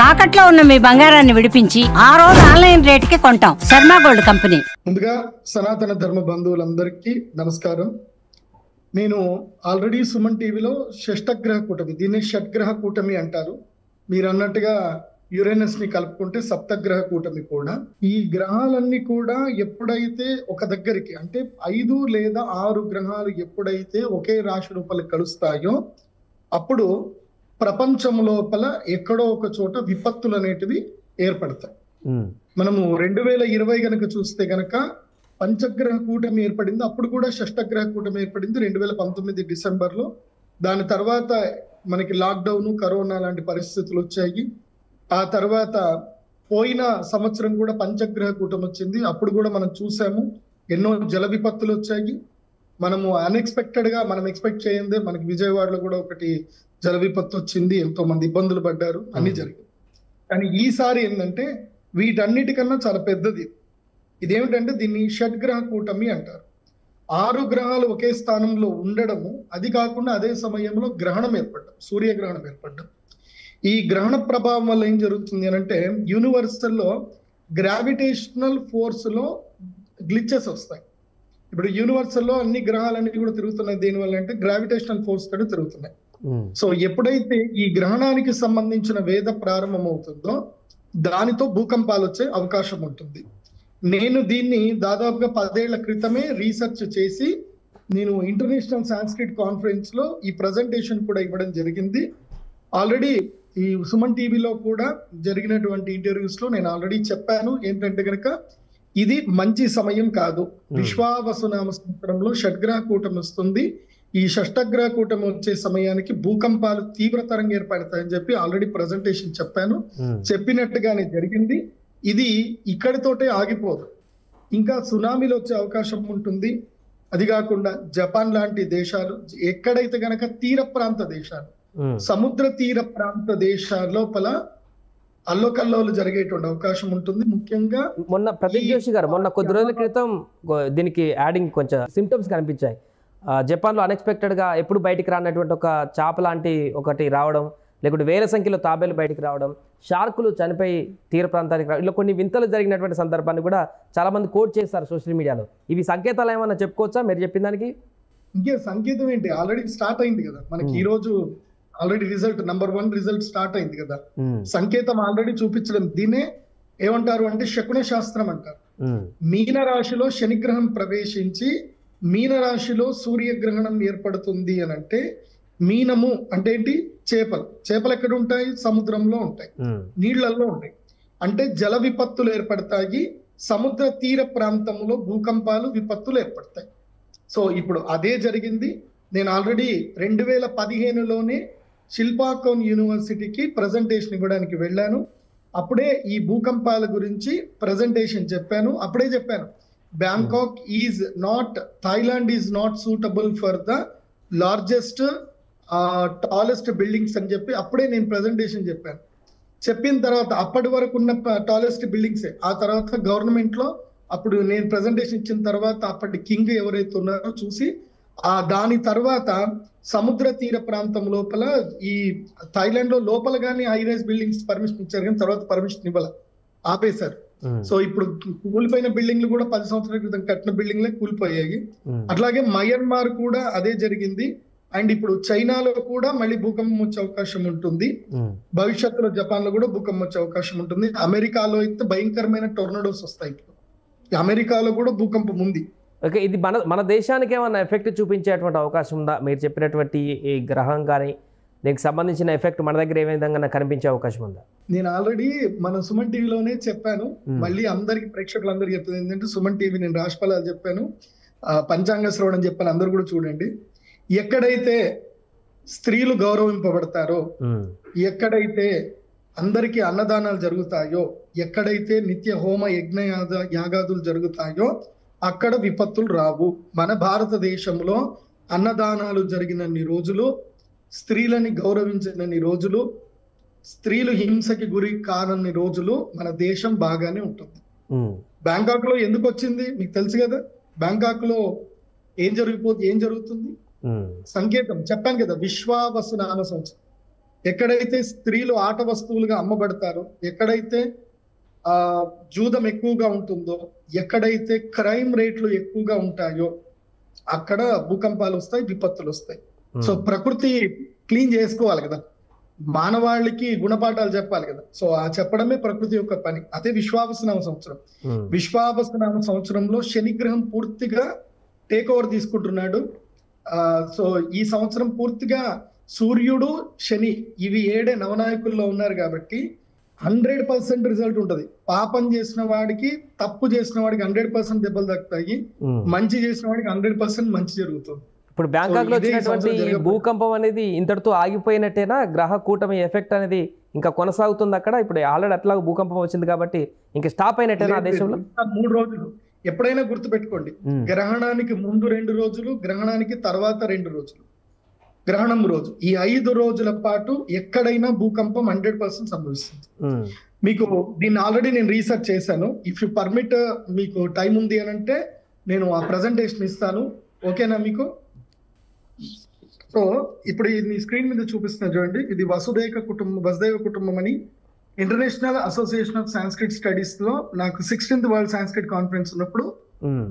తాకట్లో ఉన్న మీ బంగారాన్ని విడిపించి ఆ రోజు ఆన్లైన్ రేటుకి కొంటాం. Sharma gold company. ముందుగా సనాతన ధర్మ బంధువులందరికీ నమస్కారం. నేను ఆల్రెడీ సుమన్ టీవీలో షష్టగ్రహ కూటమి, దీన్ని షడ్గ్రహ కూటమి అంటారు. మీరు అన్నట్టుగా యురేనస్ ని కలుపుకుంటే సప్తగ్రహ కూటమి కూడా. ఈ గ్రహాలన్నీ కూడా ఎప్పుడైతే ఒక దగ్గరికి, అంటే 5 లేదా 6 గ్రహాలు ఎప్పుడైతే ఒకే రాశి లోపల కలుస్తాయో అప్పుడు ప్రపంచం లోపల ఎక్కడో ఒక చోట విపత్తులు అనేటివి ఏర్పడతాయి. మనము 2020 గనక చూస్తే గనక పంచగ్రహ కూటమి ఏర్పడింది. అప్పుడు కూడా షష్టగ్రహ కూటమి ఏర్పడింది 2019 డిసెంబర్లో. దాని తర్వాత మనకి లాక్డౌన్, కరోనా లాంటి పరిస్థితులు వచ్చాయి. ఆ తర్వాత పోయిన సంవత్సరం కూడా పంచగ్రహ కూటమి వచ్చింది. అప్పుడు కూడా మనం చూసాము, ఎన్నో జల విపత్తులు వచ్చాయి. మనము అన్ఎక్స్పెక్టెడ్ గా మనం ఎక్స్పెక్ట్ చేయందే మనకి విజయవాడలో కూడా ఒకటి జల విపత్తు వచ్చింది, ఎంతో మంది ఇబ్బందులు పడ్డారు, అన్ని జరిగింది. కానీ ఈసారి ఏంటంటే వీటన్నిటికన్నా చాలా పెద్దది. ఇదేమిటంటే దీన్ని షడ్గ్రహ కూటమి అంటారు. 6 గ్రహాలు ఒకే స్థానంలో ఉండడము, అది కాకుండా అదే సమయంలో గ్రహణం ఏర్పడడం, సూర్యగ్రహణం ఏర్పడడం. ఈ గ్రహణ ప్రభావం వల్ల ఏం జరుగుతుంది అని అంటే యూనివర్సల్లో గ్రావిటేషనల్ ఫోర్స్ లో గ్లిచెస్ వస్తాయి. ఇప్పుడు యూనివర్సల్లో అన్ని గ్రహాలన్నీ కూడా తిరుగుతున్నాయి. దేనివల్ల అంటే గ్రావిటేషనల్ ఫోర్స్ తోటి తిరుగుతున్నాయి. సో ఎప్పుడైతే ఈ గ్రహణానికి సంబంధించిన వేద ప్రారంభం అవుతుందో దానితో భూకంపాలు వచ్చే అవకాశం ఉంటుంది. నేను దీన్ని దాదాపుగా 10 ఏళ్ల క్రితమే రీసెర్చ్ చేసి నేను ఇంటర్నేషనల్ సాంస్క్రిట్ కాన్ఫరెన్స్ లో ఈ ప్రజెంటేషన్ కూడా ఇవ్వడం జరిగింది. ఆల్రెడీ ఈ సుమన్ టీవీలో కూడా జరిగినటువంటి ఇంటర్వ్యూస్ లో నేను ఆల్రెడీ చెప్పాను ఏంటంటే కనుక ఇది మంచి సమయం కాదు. విశ్వావసునామ సంవత్సరంలో షడ్గ్రహ కూటమి వస్తుంది. ఈ షష్టగ్రహ కూటమి వచ్చే సమయానికి భూకంపాలు తీవ్రతరంగా ఏర్పడతాయని చెప్పి ఆల్రెడీ ప్రజెంటేషన్ చెప్పాను. చెప్పినట్టుగానే జరిగింది. ఇది ఇక్కడితోటే ఆగిపోదు, ఇంకా సునామీలు వచ్చే అవకాశం ఉంటుంది. అది కాకుండా జపాన్ లాంటి దేశాలు, ఎక్కడైతే గనక తీర ప్రాంత దేశాలు, సముద్ర తీర ప్రాంత దేశాల లోపల అల్లోకల్లోలు జరిగేటువంటి అవకాశం ఉంటుంది. ముఖ్యంగా మొన్న ప్రదీప్ జోషి గారు మొన్న కొద్ది రోజుల క్రితం దీనికి యాడింగ్ కొంచెం సిమ్టమ్స్ కనిపించాయి. జపాన్లో అన్ఎక్స్పెక్టెడ్గా ఎప్పుడు బయటికి రానటువంటి ఒక చాప లాంటి ఒకటి రావడం, లేకుంటే వేల సంఖ్యలో తాబేలు బయటికి రావడం, షార్కులు చనిపోయి తీర ప్రాంతానికి రావడం, ఇలా కొన్ని వింతలు జరిగినటువంటి సందర్భాన్ని కూడా చాలా మంది కోట్ చేస్తారు సోషల్ మీడియాలో. ఇవి సంకేతాలు ఏమన్నా చెప్పుకోవచ్చా మీరు చెప్పిన దానికి? ఇంకే సంకేతం ఏంటి, ఆల్రెడీ స్టార్ట్ అయింది కదా మనకి. ఈ రోజు already result number 1 result start అయింది కదా. సంకేతం ఆల్రెడీ చూపించడం. దీన్నే ఏమంటారు అంటే శకున శాస్త్రం అంటారు. మీన రాశిలో శనిగ్రహం ప్రవేశించి మీన రాశిలో సూర్యగ్రహణం ఏర్పడుతుంది అని అంటే, మీనము అంటే ఏంటి, చేపలు ఎక్కడ ఉంటాయి, సముద్రంలో ఉంటాయి, నీళ్లలో ఉంటాయి. అంటే జల విపత్తులు ఏర్పడతాయి, సముద్ర తీర ప్రాంతంలో భూకంపాలు, విపత్తులు ఏర్పడతాయి. సో ఇప్పుడు అదే జరిగింది. నేను ఆల్రెడీ 2015లోనే శిల్పాకోన్ యూనివర్సిటీకి ప్రజెంటేషన్ ఇవ్వడానికి వెళ్ళాను. అప్పుడే ఈ భూకంపాల గురించి ప్రజెంటేషన్ చెప్పాను. అప్పుడే చెప్పాను, Bangkok is not, Thailand is not suitable for the largest tallest buildings అని చెప్పి అప్పుడే నేను ప్రజెంటేషన్ చెప్పాను. చెప్పిన తర్వాత అప్పటి వరకు ఉన్న టాలెస్ట్ బిల్డింగ్సే. ఆ తర్వాత గవర్నమెంట్ లో అప్పుడు నేను ప్రజెంటేషన్ ఇచ్చిన తర్వాత అప్పటి కింగ్ ఎవరైతే ఉన్నారో చూసి దాని తర్వాత సముద్ర తీర ప్రాంతం లోపల ఈ థాయిలాండ్ లో లోపల కానీ హై రైజ్ బిల్డింగ్స్ పర్మిషన్ ఇచ్చారు, కానీ తర్వాత పర్మిషన్ ఇవ్వాల, ఆపేశారు. సో ఇప్పుడు కూలిపోయిన బిల్డింగ్లు కూడా 10 సంవత్సరాల క్రితం కట్టిన బిల్డింగ్లే కూలిపోయాయి. అట్లాగే మయన్మార్ కూడా అదే జరిగింది. అండ్ ఇప్పుడు చైనాలో కూడా మళ్ళీ భూకంపం వచ్చే అవకాశం ఉంటుంది. భవిష్యత్తులో జపాన్ లో కూడా భూకంపం వచ్చే అవకాశం ఉంటుంది. అమెరికాలో అయితే భయంకరమైన టొర్నడోస్ వస్తాయి. ఇప్పుడు అమెరికాలో కూడా భూకంపం ఉంది. ఓకే, ఇది మన దేశానికి ఏమైనా ఎఫెక్ట్ చూపించేటువంటి అవకాశం ఉందా? మీరు చెప్పినటువంటి ఈ గ్రహం కానీ దీనికి సంబంధించిన ఎఫెక్ట్ మన దగ్గర ఏ విధంగా కనిపించే అవకాశం ఉందా? నేను ఆల్రెడీ మన సుమన్ టీవీలోనే చెప్పాను. మళ్ళీ అందరికి ప్రేక్షకులందరికీ చెప్తుంది ఏంటంటే, సుమన్ టీవీ నేను రాశిఫలాలు చెప్పాను, పంచాంగ శ్రవణం చెప్పాను, అందరు కూడా చూడండి. ఎక్కడైతే స్త్రీలు గౌరవింపబడతారో, ఎక్కడైతే అందరికీ అన్నదానాలు జరుగుతాయో, ఎక్కడైతే నిత్య హోమ యజ్ఞ యాగాదులు జరుగుతాయో అక్కడ విపత్తులు రావు. మన భారతదేశంలో అన్నదానాలు జరిగినన్ని రోజులు, స్త్రీలని గౌరవించినన్ని రోజులు, స్త్రీలు హింసకి గురి కానన్ని రోజులు మన దేశం బాగానే ఉంటుంది. బ్యాంకాక్ లో ఎందుకు వచ్చింది మీకు తెలుసు కదా. బ్యాంకాక్ లో ఏం జరుగుతుంది, సంకేతం చెప్పాను కదా, విశ్వావసునామ సంవత్సరం. ఎక్కడైతే స్త్రీలు ఆట వస్తువులుగా అమ్మబడతారో, ఎక్కడైతే జూదం ఎక్కువగా ఉంటుందో, ఎక్కడైతే క్రైమ్ రేట్లు ఎక్కువగా ఉంటాయో అక్కడ భూకంపాలు వస్తాయి, విపత్తులు వస్తాయి. సో ప్రకృతి క్లీన్ చేసుకోవాలి కదా, మానవాళికి గుణపాఠాలు చెప్పాలి కదా. సో ఆ చెప్పడమే ప్రకృతి యొక్క పని. అదే విశ్వావసునామ సంవత్సరం. విశ్వావసునామ సంవత్సరంలో శనిగ్రహం పూర్తిగా టేక్ ఓవర్ తీసుకుంటున్నాడు. సో ఈ సంవత్సరం పూర్తిగా సూర్యుడు, శని ఇవి 7 నవనాయకుల్లో ఉన్నారు కాబట్టి 100% రిజల్ట్ ఉంటది. పాపం చేసిన వాడికి, తప్పు చేసిన వాడికి 100% దెబ్బలు దక్కుతాయి, మంచి చేసిన వాడికి 100% మంచి జరుగుతుంది. ఇప్పుడు బ్యాంకాక్ లో వచ్చినటువంటి భూకంపం అనేది ఇంతటితో ఆగిపోయినట్టేనా? గ్రహ కూటమి ఎఫెక్ట్ అనేది ఇంకా కొనసాగుతుంది అక్కడ? ఇప్పుడు ఆల్రెడీ అట్లా భూకంపం వచ్చింది కాబట్టి ఇంకా స్టాప్ అయినట్టేనా ఆ దేశంలో? 3 రోజులు ఎప్పుడైనా గుర్తుపెట్టుకోండి, గ్రహణానికి ముందు 2 రోజులు, గ్రహణానికి తర్వాత 2 రోజులు, గ్రహణం రోజు, ఈ 5 రోజుల పాటు ఎక్కడైనా భూకంపం 100% సంభవిస్తుంది. మీకు దీన్ని ఆల్రెడీ నేను రీసెర్చ్ చేశాను. ఇఫ్ యు పర్మిట్, మీకు టైం ఉంది అని అంటే నేను ఆ ప్రజెంటేషన్ ఇస్తాను, ఓకేనా మీకు? సో ఇప్పుడు ఇది స్క్రీన్ మీద చూపిస్తున్నా చూడండి. ఇది వసుదేవ కుటుంబం అని international association of Sanskrit studies లో నాకు 16th వరల్డ్ సాంస్క్రిట్ కాన్ఫరెన్స్ ఉన్నప్పుడు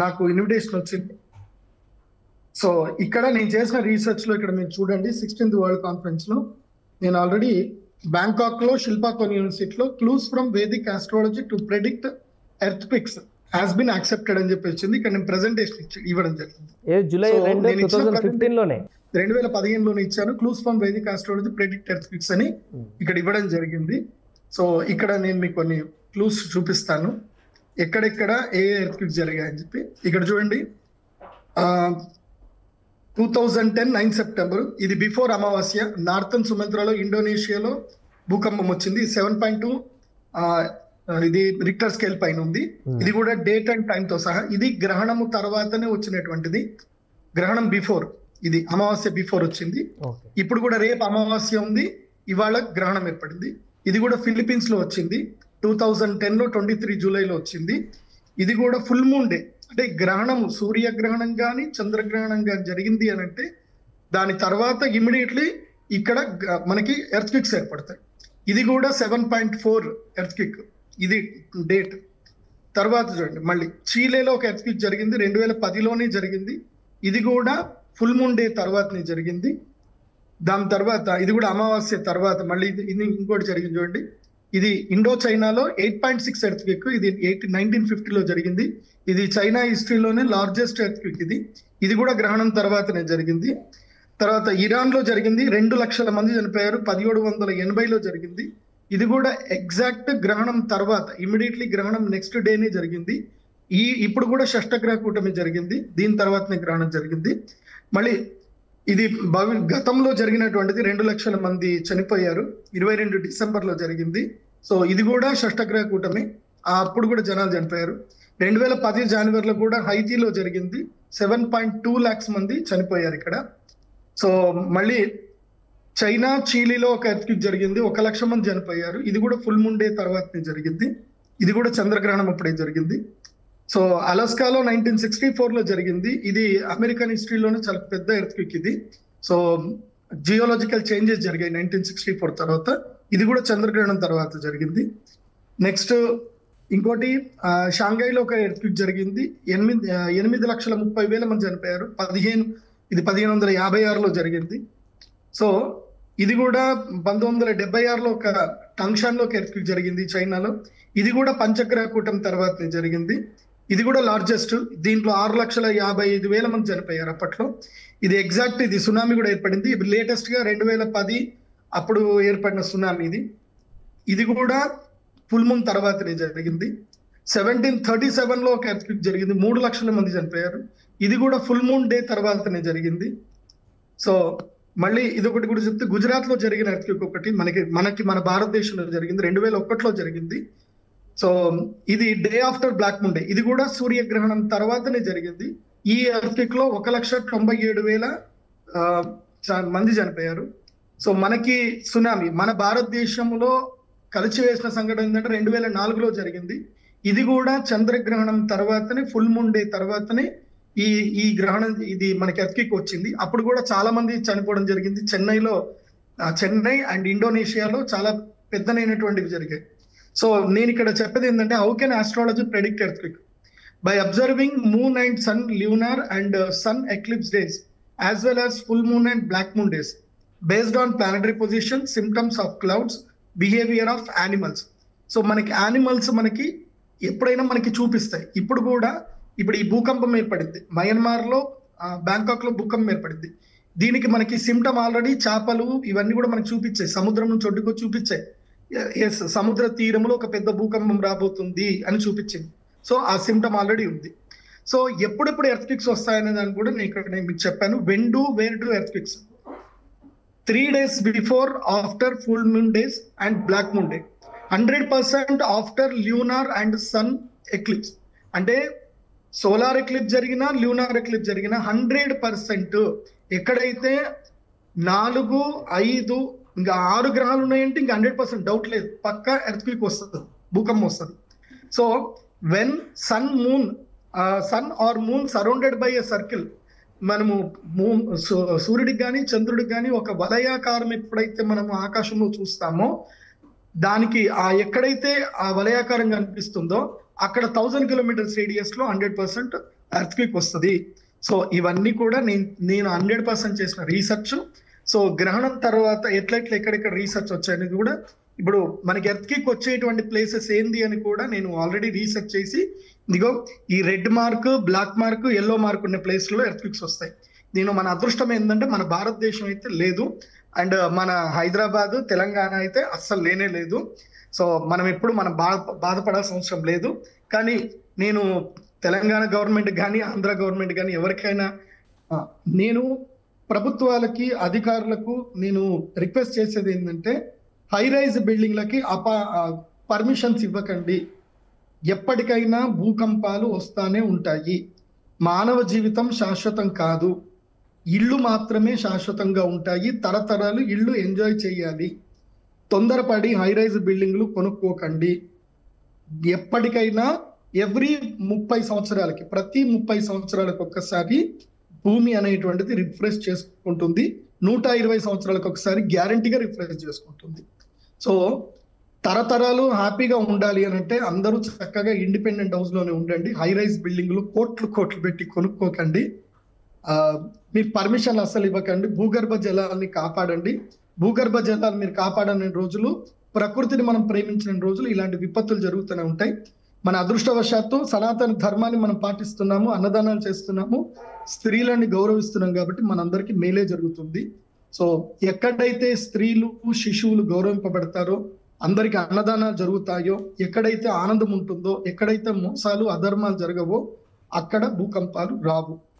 నాకు ఇన్విటేషన్ వచ్చింది. సో ఇక్కడ నేను చేసిన రీసెర్చ్ లో ఇక్కడ మీరు చూడండి, 16th వరల్డ్ కాన్ఫరెన్స్ లో నేను ఆల్రెడీ బ్యాంకాక్ లో శిల్పాకోన్ యూనివర్సిటీలో clues from Vedic astrology to predict earthquakes has been accepted అని చెప్పి వచ్చింది. ఇక్కడ నేను ప్రెజెంటేషన్ ఇవ్వడం జరిగింది. జూలై 2015లోనే ఇచ్చాను. Clues from Vedic astrology predict earthquakes అని ఇక్కడ ఇవ్వడం జరిగింది. సో ఇక్కడ నేను మీకు కొన్ని క్లూస్ చూపిస్తాను, ఎక్కడెక్కడ ఏ ఎర్త్ పిక్స్ జరిగాయని చెప్పి. ఇక్కడ చూడండి, 2010 9 సెప్టెంబర్, ఇది బిఫోర్ అమావాస్య, నార్థన్ సుమంత్రాలో ఇండోనేషియాలో భూకంపం వచ్చింది. 7.2 ఇది రిక్టర్ స్కేల్ పైన ఉంది. ఇది కూడా డేట్ అండ్ టైం తో సహా. ఇది గ్రహణము తర్వాతనే వచ్చినటువంటిది, గ్రహణం బిఫోర్, ఇది అమావాస్య బిఫోర్ వచ్చింది. ఇప్పుడు కూడా రేపు అమావాస్య ఉంది, ఇవాళ గ్రహణం ఏర్పడింది. ఇది కూడా ఫిలిప్పీన్స్ లో వచ్చింది, 2010 లో 23 జూలైలో వచ్చింది. ఇది కూడా ఫుల్ మూన్ డే, అంటే గ్రహణము, సూర్యగ్రహణం కానీ చంద్రగ్రహణం కానీ జరిగింది అని అంటే దాని తర్వాత ఇమ్మీడియట్లీ ఇక్కడ మనకి ఎర్త్ క్విక్స్ ఏర్పడతాయి. ఇది కూడా 7.4 ఎర్త్ క్విక్, ఇది డేట్. తర్వాత చూడండి, మళ్ళీ చీలేలో ఒక ఎర్త్ క్విక్ జరిగింది, 2010లోనే జరిగింది. ఇది కూడా ఫుల్ మూన్ డే తర్వాతనే జరిగింది. దాని తర్వాత ఇది కూడా అమావాస్య తర్వాత మళ్ళీ ఇది ఇంకోటి జరిగింది చూడండి. ఇది ఇండో చైనాలో 8.6 ఎర్త్ క్విక్, ఇది 1950లో జరిగింది. ఇది చైనా హిస్టరీలోనే లార్జెస్ట్ ఎర్త్ క్విక్ ఇది. ఇది కూడా గ్రహణం తర్వాతనే జరిగింది. తర్వాత ఇరాన్ లో జరిగింది, 2 లక్షల మంది చనిపోయారు, 1780లో జరిగింది. ఇది కూడా ఎగ్జాక్ట్ గ్రహణం తర్వాత, ఇమ్మీడియట్లీ గ్రహణం నెక్స్ట్ డేనే జరిగింది. ఇప్పుడు కూడా షష్టగ్రహ కూటమి జరిగింది, దీని తర్వాతనే గ్రహణం జరిగింది. మళ్ళీ ఇది గతంలో జరిగినటువంటిది, 2 లక్షల మంది చనిపోయారు, 22 డిసెంబర్లో జరిగింది. సో ఇది కూడా షష్టగ్రహ కూటమి, అప్పుడు కూడా జనాలు చనిపోయారు. 2010 జనవరిలో కూడా హైతీలో జరిగింది, 7.2 lakhs మంది చనిపోయారు ఇక్కడ. సో మళ్ళీ చైనా చీలీలో ఒక ఎర్త్క్వేక్ జరిగింది, 1 లక్ష మంది చనిపోయారు. ఇది కూడా ఫుల్ మూన్ డే తర్వాతనే జరిగింది. ఇది కూడా చంద్రగ్రహణం అప్పుడే జరిగింది. సో అలాస్కాలో 1964లో జరిగింది. ఇది అమెరికన్ హిస్టరీలోనే చాలా పెద్ద ఎర్త్క్వేక్ ఇది. సో జియోలాజికల్ చేంజెస్ జరిగాయి 1964 తర్వాత. ఇది కూడా చంద్రగ్రహణం తర్వాత జరిగింది. నెక్స్ట్ ఇంకోటి షాంఘైలో ఒక ఎర్త్క్వేక్ జరిగింది, 8,30,000 మంది చనిపోయారు. ఇది 1556లో జరిగింది. సో ఇది కూడా 1976లో ఒక టంగ్షాన్లో ఒక ఎర్త్క్వేక్ జరిగింది చైనాలో. ఇది కూడా పంచగ్రహ కూటమి తర్వాతనే జరిగింది. ఇది కూడా లార్జెస్ట్, దీంట్లో 6,55,000 మంది చనిపోయారు అప్పట్లో. ఇది ఎగ్జాక్ట్, ఇది సునామీ కూడా ఏర్పడింది. ఇది లేటెస్ట్ గా 2010 అప్పుడు ఏర్పడిన సునామీ ఇది. ఇది కూడా ఫుల్ మూన్ తర్వాతనే జరిగింది. 1737లో ఒక ఎర్త్క్వేక్ జరిగింది, 3 లక్షల మంది చనిపోయారు. ఇది కూడా ఫుల్ మూన్ డే తర్వాతనే జరిగింది. సో మళ్ళీ ఇదొకటి కూడా చెప్తే, గుజరాత్ లో జరిగిన ఎర్త్క్వేక్ ఒకటి మన భారతదేశంలో జరిగింది, 2001లో జరిగింది. సో ఇది day after black moon day, ఇది కూడా సూర్యగ్రహణం తర్వాతనే జరిగింది. ఈ ఎర్త్క్వేక్ లో 1,97,000 మంది చనిపోయారు. సో మనకి సునామీ మన భారతదేశంలో కలిచివేసిన సంఘటన ఏంటంటే 2004లో జరిగింది. ఇది కూడా చంద్రగ్రహణం తర్వాతనే, ఫుల్ మూన్ డే తర్వాతనే ఈ గ్రహణం, ఇది మనకి ఎర్త్క్వేక్ వచ్చింది. అప్పుడు కూడా చాలా మంది చనిపోవడం జరిగింది. చెన్నైలో చెన్నై అండ్ ఇండోనేషియాలో చాలా పెద్దనైనటువంటివి జరిగాయి. సో నేను ఇక్కడ చెప్పేది ఏంటంటే, how can astrology predict earthquake? By observing moon and sun lunar and sun eclipse days as well as full moon and black moon days based on planetary position, symptoms of clouds, behavior of animals. So మనకి animals మనకి ఎప్పుడైనా మనకి చూపిస్తాయి. ఇప్పుడు కూడా ఇప్పుడు ఈ భూకంపం ఏర్పడింది మయన్మార్లో, బ్యాంకాక్లో భూకంపం ఏర్పడింది. దీనికి మనకి సిమ్టమ్ ఆల్రెడీ చేపలు ఇవన్నీ కూడా మనకి చూపించాయి, సముద్రం నుంచి ఒడ్డుకు చూపించాయి. ఎస్, సముద్ర తీరంలో ఒక పెద్ద భూకంపం రాబోతుంది అని చూపించింది. సో ఆ సిమ్టమ్ ఆల్రెడీ ఉంది. సో ఎప్పుడెప్పుడు ఎర్త్క్విక్స్ వస్తాయనే దాన్ని కూడా నేను మీకు చెప్పాను. When do where do earthquakes? 3 days before after full moon days and black moon day, 100% after lunar and sun eclipse. అంటే సోలార్ ఎక్లిప్స్ జరిగినా ల్యూనార్ ఎక్లిప్స్ జరిగినా 100% ఎక్కడైతే 4, 5 ఇంకా 6 గ్రహాలు ఉన్నాయంటే ఇంకా 100% డౌట్ లేదు, పక్కా ఎర్త్క్విక్ వస్తుంది, భూకంపం వస్తుంది. So when sun or moon surrounded by a circle, మనము సూర్యుడికి కానీ చంద్రుడికి కానీ ఒక వలయాకారం ఎప్పుడైతే మనము ఆకాశంలో చూస్తామో, దానికి ఎక్కడైతే ఆ వలయాకారం కనిపిస్తుందో అక్కడ 1000 kilometers రేడియస్ లో 100% ఎర్త్క్వేక్ వస్తుంది. సో ఇవన్నీ కూడా నేను 100% చేసిన రీసెర్చ్. సో గ్రహణం తర్వాత ఎక్కడెక్కడ రీసెర్చ్ వచ్చాయనేది కూడా, ఇప్పుడు మనకి ఎర్త్క్వేక్ వచ్చేటువంటి ప్లేసెస్ ఏంది అని కూడా నేను ఆల్రెడీ రీసెర్చ్ చేసి, ఇదిగో ఈ red mark, black mark, yellow mark ఉన్న ప్లేస్లో ఎర్త్క్వేక్స్ వస్తాయి. మన అదృష్టం ఏంటంటే మన భారతదేశం అయితే లేదు, అండ్ మన హైదరాబాద్, తెలంగాణ అయితే అస్సలు లేనే లేదు. సో మనం ఎప్పుడు బాధపడాల్సిన అవసరం లేదు. కానీ నేను తెలంగాణ గవర్నమెంట్ కానీ ఆంధ్ర గవర్నమెంట్ కానీ ఎవరికైనా నేను ప్రభుత్వాలకి అధికారులకు నేను రిక్వెస్ట్ చేసేది ఏంటంటే, హై రైజ్ బిల్డింగ్లకి పర్మిషన్స్ ఇవ్వకండి. ఎప్పటికైనా భూకంపాలు వస్తానే ఉంటాయి. మానవ జీవితం శాశ్వతం కాదు, ఇళ్ళు మాత్రమే శాశ్వతంగా ఉంటాయి. తరతరాలు ఇళ్ళు ఎంజాయ్ చేయాలి. తొందరపడి హై రైజ్ బిల్డింగ్లు కొనుక్కోకండి. ఎప్పటికైనా ఎవ్రీ 30 సంవత్సరాలకి, ప్రతి 30 సంవత్సరాలకు ఒక్కసారి భూమి అనేటువంటిది రిఫ్రెష్ చేసుకుంటుంది. 120 సంవత్సరాలకు ఒకసారి గ్యారంటీగా రిఫ్రెష్ చేసుకుంటుంది. సో తరతరాలు హ్యాపీగా ఉండాలి అని అంటే అందరూ చక్కగా ఇండిపెండెంట్ హౌస్ లోనే ఉండండి. హై రైజ్ బిల్డింగ్లు కోట్లు పెట్టి కొనుక్కోకండి. మీరు పర్మిషన్లు అస్సలు ఇవ్వకండి. భూగర్భ జలాల్ని కాపాడండి. భూగర్భ జలాలు మీరు కాపాడని రోజులు, ప్రకృతిని మనం ప్రేమించిన రోజులు ఇలాంటి విపత్తులు జరుగుతూనే ఉంటాయి. మన అదృష్టవశాత్తు సనాతన ధర్మాన్ని మనం పాటిస్తున్నాము, అన్నదానాలు చేస్తున్నాము, స్త్రీలని గౌరవిస్తున్నాం కాబట్టి మనందరికీ మేలే జరుగుతుంది. సో ఎక్కడైతే స్త్రీలు, శిశువులు గౌరవింపబడతారో, అందరికి అన్నదానాలు జరుగుతాయో, ఎక్కడైతే ఆనందం ఉంటుందో, ఎక్కడైతే మోసాలు, అధర్మాలు జరగవో అక్కడ భూకంపాలు రావు.